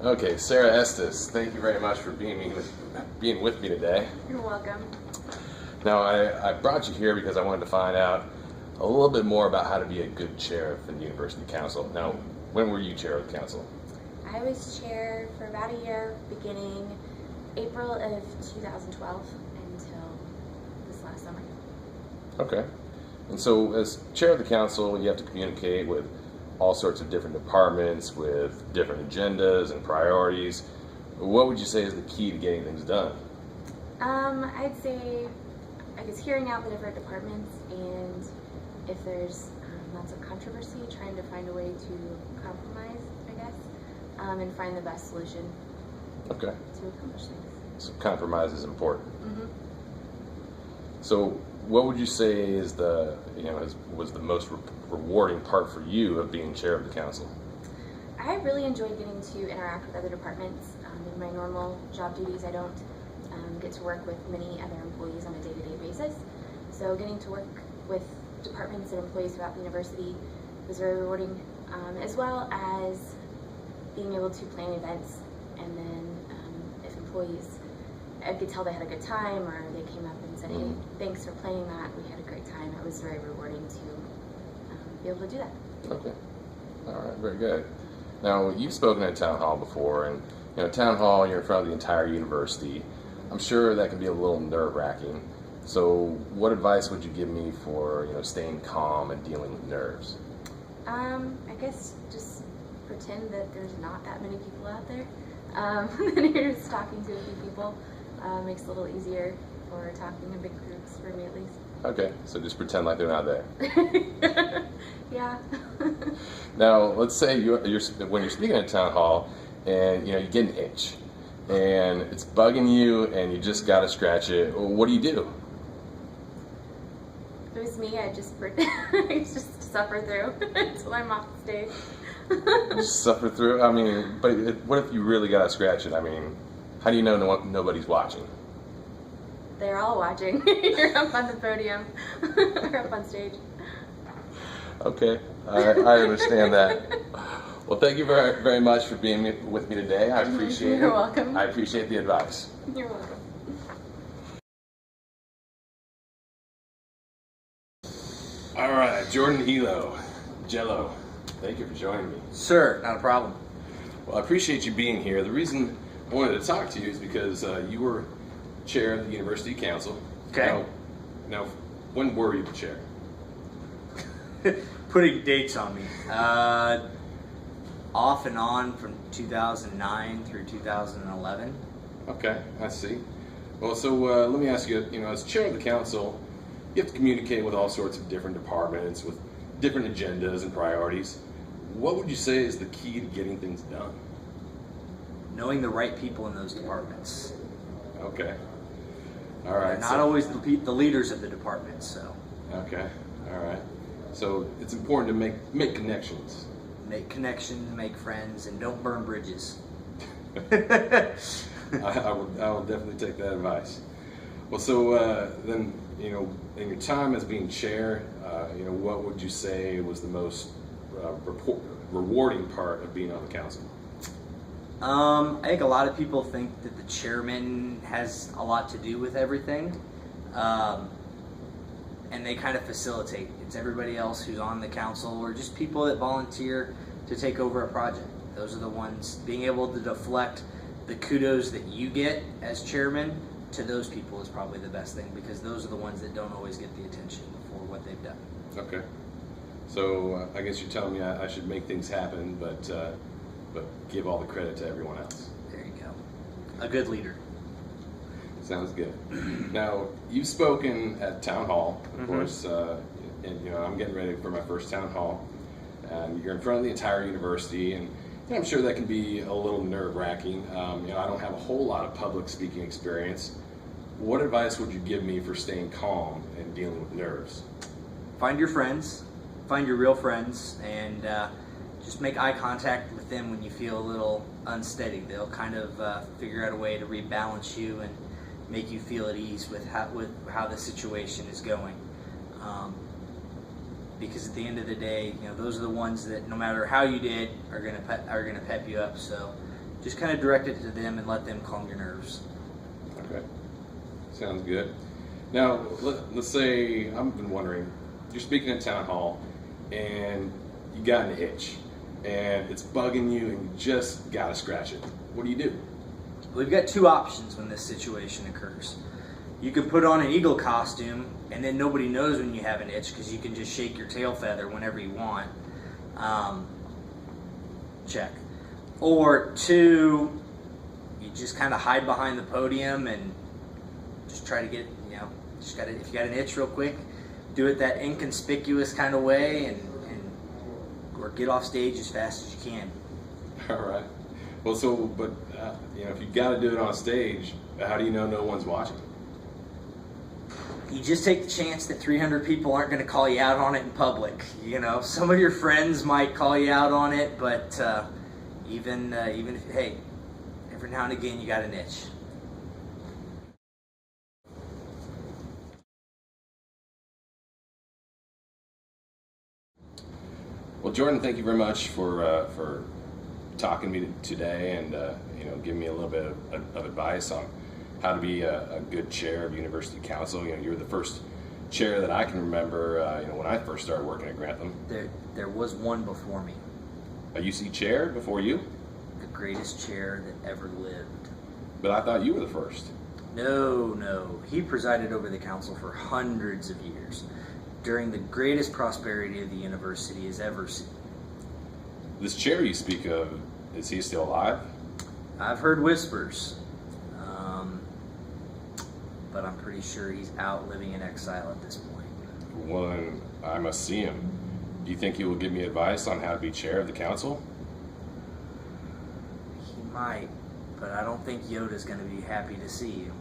Okay, Sarah Estes, thank you very much for being with me today. You're welcome. Now, I brought you here because I wanted to find out a little bit more about how to be a good chair of the University Council. Now, when were you chair of the council? I was chair for about a year, beginning April of 2012 until this last summer. Okay. And so, as chair of the council, you have to communicate with all sorts of different departments with different agendas and priorities. What would you say is the key to getting things done? I'd say, I guess, hearing out the different departments, and if there's lots of controversy, trying to find a way to compromise, I guess, and find the best solution. Okay. To accomplish things. So compromise is important. Mm-hmm. So what would you say is was the most rewarding part for you of being chair of the council? I really enjoyed getting to interact with other departments. In my normal job duties, I don't get to work with many other employees on a day-to-day basis. So getting to work with departments and employees throughout the university was very rewarding, as well as being able to plan events, and then if employees, I could tell they had a good time, or they came up and said, hey, thanks for planning that, we had a great time. It was very rewarding to be able to do that. Okay. All right, very good. Now, you've spoken at town hall before, and town hall, you're in front of the entire university. I'm sure that can be a little nerve-wracking. So what advice would you give me for staying calm and dealing with nerves? I guess just pretend that there's not that many people out there. Then you're just talking to a few people. Makes it a little easier for talking in big groups, for me at least. Okay, so just pretend like they're not there. Yeah. Now, let's say when you're speaking at town hall, and you get an itch, and it's bugging you, and you just gotta scratch it. What do you do? If it was me, I'd just just suffer through until I'm off the stage. Just suffer through? I mean, but what if you really gotta scratch it? I mean, how do you know nobody's watching? They're all watching. You're up on the podium, or up on stage. Okay, I understand that. Well, thank you very, very much for being with me today. I appreciate it. You're welcome. I appreciate the advice. You're welcome. All right, Jordan Elo, Jello, thank you for joining me. Sir, not a problem. Well, I appreciate you being here. The reason I wanted to talk to you is because you were chair of the University Council. Okay. Now, when were you the chair? Putting dates on me. Off and on from 2009 through 2011. Okay, I see. Well, so let me ask you, as chair of the council, you have to communicate with all sorts of different departments with different agendas and priorities. What would you say is the key to getting things done? Knowing the right people in those departments. Okay. All right. They're not always the leaders of the departments, so. Okay. All right. So it's important to make connections. Make connections, make friends, and don't burn bridges. I will definitely take that advice. Well, so then, in your time as being chair, what would you say was the most rewarding part of being on the council? I think a lot of people think that the chairman has a lot to do with everything, and they kind of facilitate. It's everybody else who's on the council, or just people that volunteer to take over a project. Those are the ones, being able to deflect the kudos that you get as chairman to those people is probably the best thing, because those are the ones that don't always get the attention for what they've done. Okay. So I guess you're telling me I should make things happen, but give all the credit to everyone else. There you go. A good leader. Sounds good. Now, you've spoken at town hall, of course, and I'm getting ready for my first town hall, and you're in front of the entire university, and I'm sure that can be a little nerve-wracking. I don't have a whole lot of public speaking experience. What advice would you give me for staying calm and dealing with nerves? Find your friends, find your real friends, and just make eye contact with them when you feel a little unsteady. They'll kind of figure out a way to rebalance you and make you feel at ease with how the situation is going. because at the end of the day, those are the ones that no matter how you did are gonna pep you up. So just kind of direct it to them and let them calm your nerves. Okay, sounds good. Now let's say I've been wondering, you're speaking at town hall and you got an itch and it's bugging you and you just gotta scratch it. What do you do? We've got two options when this situation occurs. You can put on an eagle costume and then nobody knows when you have an itch because you can just shake your tail feather whenever you want. Check. Or two, you just kind of hide behind the podium and just try to get, if you got an itch real quick, do it that inconspicuous kind of way or get off stage as fast as you can. All right. Well, if you got to do it on stage, how do you know no one's watching? You just take the chance that 300 people aren't going to call you out on it in public. Some of your friends might call you out on it, but even if, hey, every now and again you got an itch. Well, Jordan, thank you very much for talking to me today and giving me a little bit of advice on how to be a good chair of university council. You were the first chair that I can remember when I first started working at Grantham. There was one before me. A UC chair before you? The greatest chair that ever lived. But I thought you were the first. No. He presided over the council for hundreds of years, during the greatest prosperity of the university has ever seen. This chair you speak of, is he still alive? I've heard whispers, but I'm pretty sure he's out living in exile at this point. Well, then I must see him. Do you think he will give me advice on how to be chair of the council? He might, but I don't think Yoda's going to be happy to see you.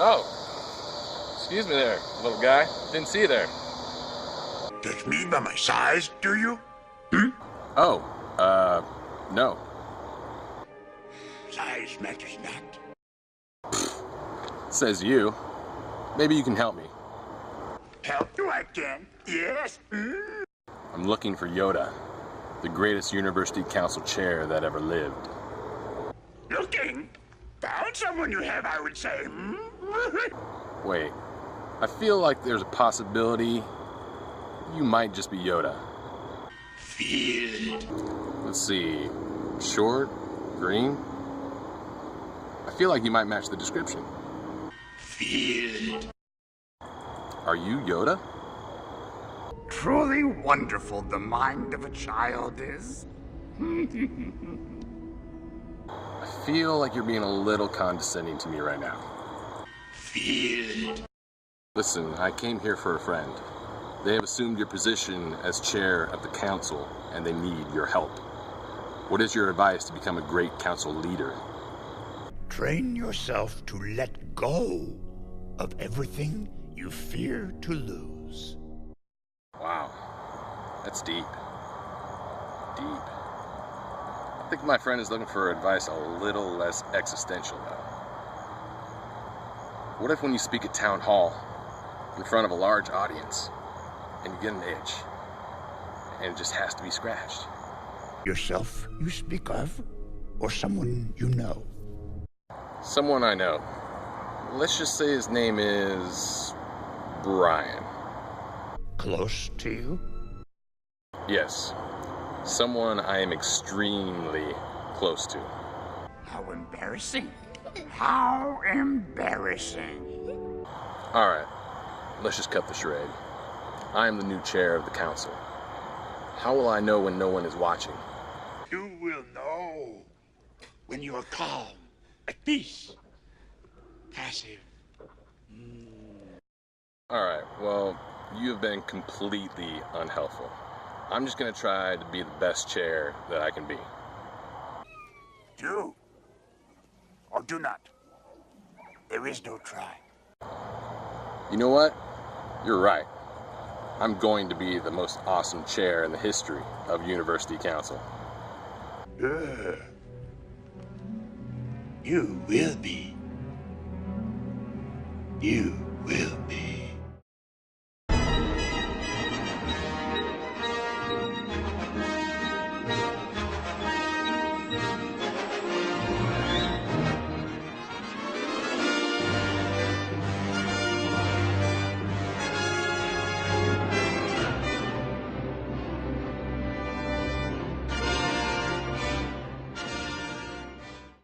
Oh, excuse me there, little guy. Didn't see you there. Judge me by my size, do you? Oh, no. Size matters not. Says you. Maybe you can help me. Help you I can, yes. I'm looking for Yoda, the greatest university council chair that ever lived. Looking? Found someone you have, I would say. Wait, I feel like there's a possibility you might just be Yoda. Field. Let's see, short, green. I feel like you might match the description. Field. Are you Yoda? Truly wonderful the mind of a child is. I feel like you're being a little condescending to me right now. Field. Listen, I came here for a friend. They have assumed your position as chair of the council, and they need your help. What is your advice to become a great council leader? Train yourself to let go of everything you fear to lose. Wow, that's deep. Deep. I think my friend is looking for advice a little less existential, though. What if when you speak at town hall, in front of a large audience, and you get an itch, and it just has to be scratched? Yourself you speak of, or someone you know? Someone I know. Let's just say his name is Brian. Close to you? Yes. Someone I am extremely close to. How embarrassing. How embarrassing. Alright, let's just cut the charade. I am the new chair of the council. How will I know when no one is watching? You will know when you are calm, at peace, passive. Alright, well, you have been completely unhelpful. I'm just gonna try to be the best chair that I can be. Do or do not. There is no try. You know what? You're right. I'm going to be the most awesome chair in the history of University Council. You will be. You will be.